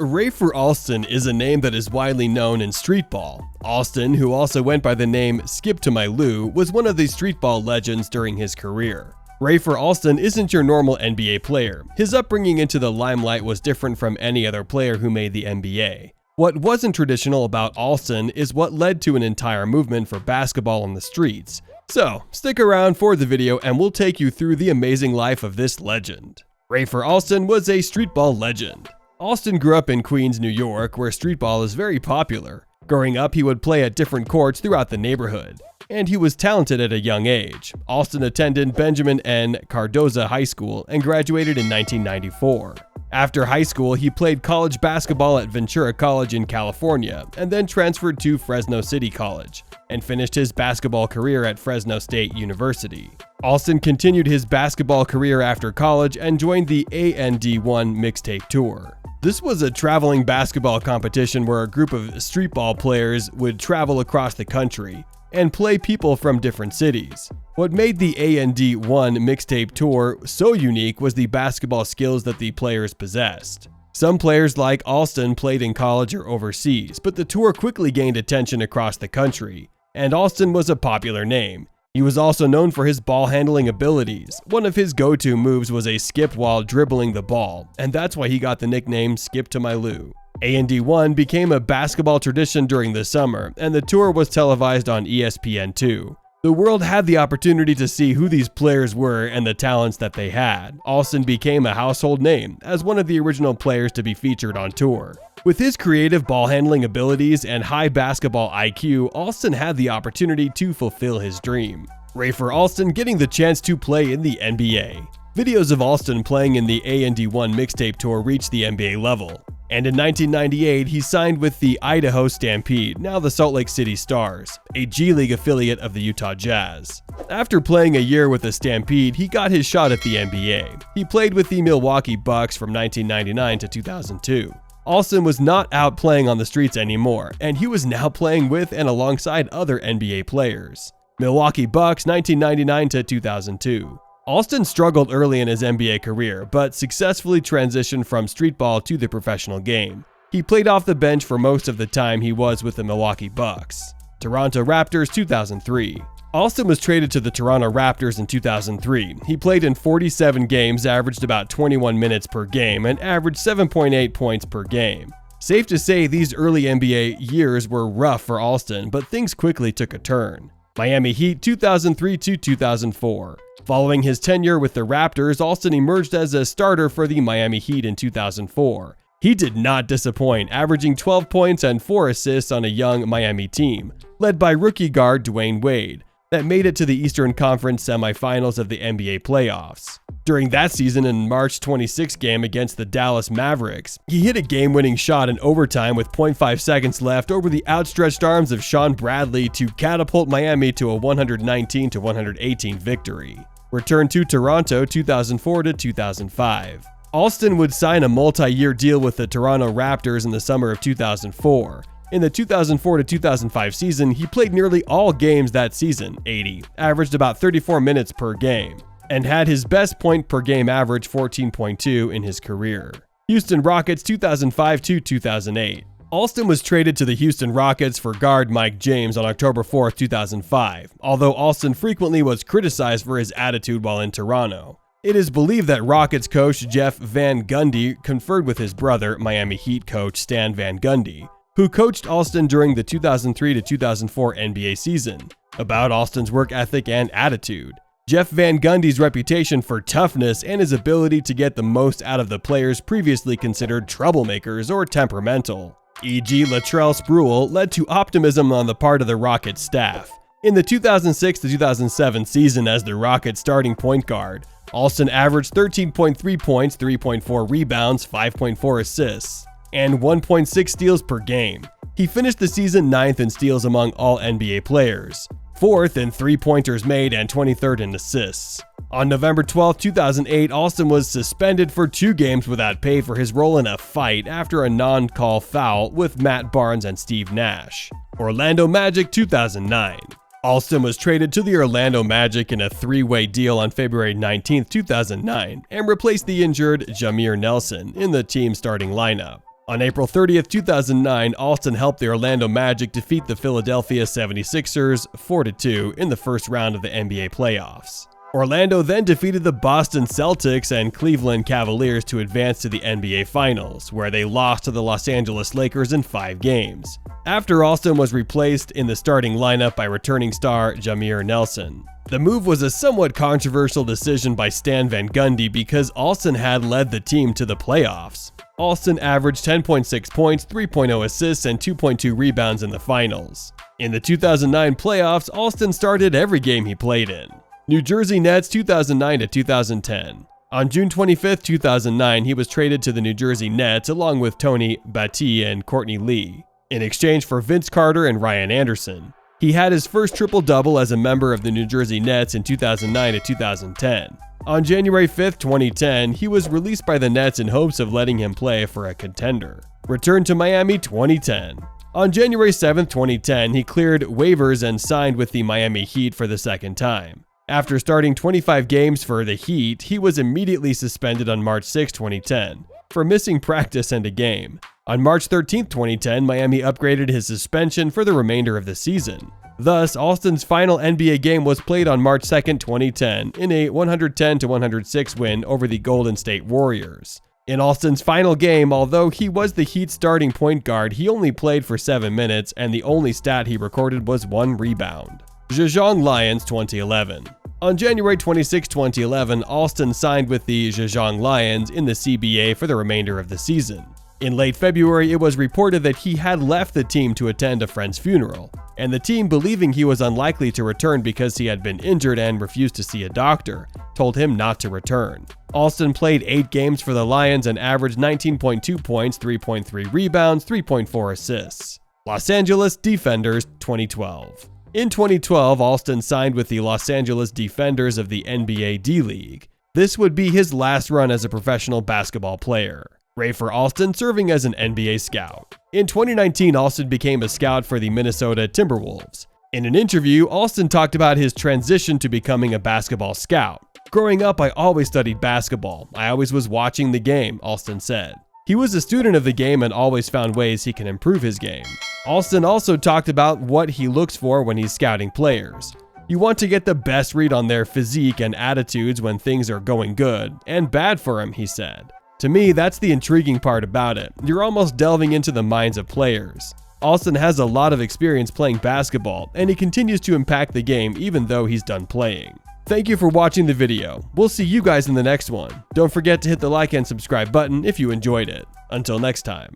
Rafer Alston is a name that is widely known in streetball. Alston, who also went by the name Skip to My Lou, was one of the streetball legends during his career. Rafer Alston isn't your normal NBA player. His upbringing into the limelight was different from any other player who made the NBA. What wasn't traditional about Alston is what led to an entire movement for basketball on the streets. So, stick around for the video and we'll take you through the amazing life of this legend. Rafer Alston was a streetball legend. Alston grew up in Queens, New York, where streetball is very popular. Growing up, he would play at different courts throughout the neighborhood, and he was talented at a young age. Alston attended Benjamin N. Cardozo High School and graduated in 1994. After high school, he played college basketball at Ventura College in California, and then transferred to Fresno City College, and finished his basketball career at Fresno State University. Alston continued his basketball career after college and joined the AND1 Mixtape Tour. This was a traveling basketball competition where a group of streetball players would travel across the country and play people from different cities. What made the AND1 Mixtape Tour so unique was the basketball skills that the players possessed. Some players like Alston played in college or overseas, but the tour quickly gained attention across the country, and Alston was a popular name. He was also known for his ball handling abilities. One of his go-to moves was a skip while dribbling the ball, and that's why he got the nickname Skip to My Lou. AND1 became a basketball tradition during the summer, and the tour was televised on ESPN2. The world had the opportunity to see who these players were and the talents that they had. Alston became a household name as one of the original players to be featured on tour. With his creative ball handling abilities and high basketball IQ, Alston had the opportunity to fulfill his dream. Rafer Alston getting the chance to play in the NBA. Videos of Alston playing in the AND1 Mixtape Tour reached the NBA level, and in 1998 he signed with the Idaho Stampede, now the Salt Lake City Stars, a G League affiliate of the Utah Jazz. After playing a year with the Stampede, he got his shot at the NBA. He played with the Milwaukee Bucks from 1999 to 2002. Alston was not out playing on the streets anymore, and he was now playing with and alongside other NBA players. Milwaukee Bucks 1999 to 2002. Alston struggled early in his NBA career, but successfully transitioned from streetball to the professional game. He played off the bench for most of the time he was with the Milwaukee Bucks. Toronto Raptors 2003. Alston was traded to the Toronto Raptors in 2003. He played in 47 games, averaged about 21 minutes per game, and averaged 7.8 points per game. Safe to say these early NBA years were rough for Alston, but things quickly took a turn. Miami Heat 2003 to 2004. Following his tenure with the Raptors, Alston emerged as a starter for the Miami Heat in 2004. He did not disappoint, averaging 12 points and 4 assists on a young Miami team, led by rookie guard Dwayne Wade, that made it to the Eastern Conference semifinals of the NBA playoffs. During that season, in March 26 game against the Dallas Mavericks, he hit a game-winning shot in overtime with 0.5 seconds left over the outstretched arms of Sean Bradley to catapult Miami to a 119-118 victory. Returned to Toronto 2004 to 2005. Alston would sign a multi-year deal with the Toronto Raptors in the summer of 2004. In the 2004 to 2005 season, he played nearly all games that season, 80, averaged about 34 minutes per game, and had his best point per game average 14.2 in his career. Houston Rockets 2005 to 2008. Alston was traded to the Houston Rockets for guard Mike James on October 4, 2005, although Alston frequently was criticized for his attitude while in Toronto. It is believed that Rockets coach Jeff Van Gundy conferred with his brother, Miami Heat coach Stan Van Gundy, who coached Alston during the 2003 to 2004 NBA season, about Alston's work ethic and attitude. Jeff Van Gundy's reputation for toughness and his ability to get the most out of the players previously considered troublemakers or temperamental, e.g. Latrell Sprewell, led to optimism on the part of the Rockets staff. In the 2006 to 2007 season as the Rockets starting point guard, Alston averaged 13.3 points, 3.4 rebounds, 5.4 assists, and 1.6 steals per game. He finished the season 9th in steals among all NBA players, 4th in three-pointers made, and 23rd in assists. On November 12, 2008, Alston was suspended for 2 games without pay for his role in a fight after a non-call foul with Matt Barnes and Steve Nash. Orlando Magic 2009. Alston was traded to the Orlando Magic in a 3-way deal on February 19, 2009, and replaced the injured Jameer Nelson in the team's starting lineup. On April 30th, 2009, Alston helped the Orlando Magic defeat the Philadelphia 76ers 4-2 in the first round of the NBA playoffs. Orlando then defeated the Boston Celtics and Cleveland Cavaliers to advance to the NBA Finals, where they lost to the Los Angeles Lakers in 5 games. After Alston was replaced in the starting lineup by returning star Jameer Nelson. The move was a somewhat controversial decision by Stan Van Gundy because Alston had led the team to the playoffs. Alston averaged 10.6 points, 3.0 assists, and 2.2 rebounds in the finals. In the 2009 playoffs, Alston started every game he played in. New Jersey Nets 2009 to 2010. On June 25, 2009, he was traded to the New Jersey Nets along with Tony Battie and Courtney Lee, in exchange for Vince Carter and Ryan Anderson. He had his first triple-double as a member of the New Jersey Nets in 2009 to 2010. On January 5, 2010, he was released by the Nets in hopes of letting him play for a contender. Returned to Miami 2010. On January 7, 2010, he cleared waivers and signed with the Miami Heat for the second time. After starting 25 games for the Heat, he was immediately suspended on March 6, 2010, for missing practice and a game. On March 13, 2010, Miami upgraded his suspension for the remainder of the season. Thus, Alston's final NBA game was played on March 2, 2010, in a 110-106 win over the Golden State Warriors. In Alston's final game, although he was the Heat's starting point guard, he only played for 7 minutes, and the only stat he recorded was 1 rebound. Zhejiang Lions 2011. On January 26, 2011, Alston signed with the Zhejiang Lions in the CBA for the remainder of the season. In late February, it was reported that he had left the team to attend a friend's funeral, and the team, believing he was unlikely to return because he had been injured and refused to see a doctor, told him not to return. Alston played 8 games for the Lions and averaged 19.2 points, 3.3 rebounds, 3.4 assists. Los Angeles Defenders 2012. In 2012, Alston signed with the Los Angeles Defenders of the NBA D-League. This would be his last run as a professional basketball player. Rafer Alston serving as an NBA scout. In 2019, Alston became a scout for the Minnesota Timberwolves. In an interview, Alston talked about his transition to becoming a basketball scout. "Growing up, I always studied basketball. I always was watching the game," Alston said. He was a student of the game and always found ways he can improve his game. Alston also talked about what he looks for when he's scouting players. "You want to get the best read on their physique and attitudes when things are going good and bad for him," he said. "To me, that's the intriguing part about it. You're almost delving into the minds of players." Alston has a lot of experience playing basketball, and he continues to impact the game even though he's done playing. Thank you for watching the video. We'll see you guys in the next one. Don't forget to hit the like and subscribe button if you enjoyed it. Until next time.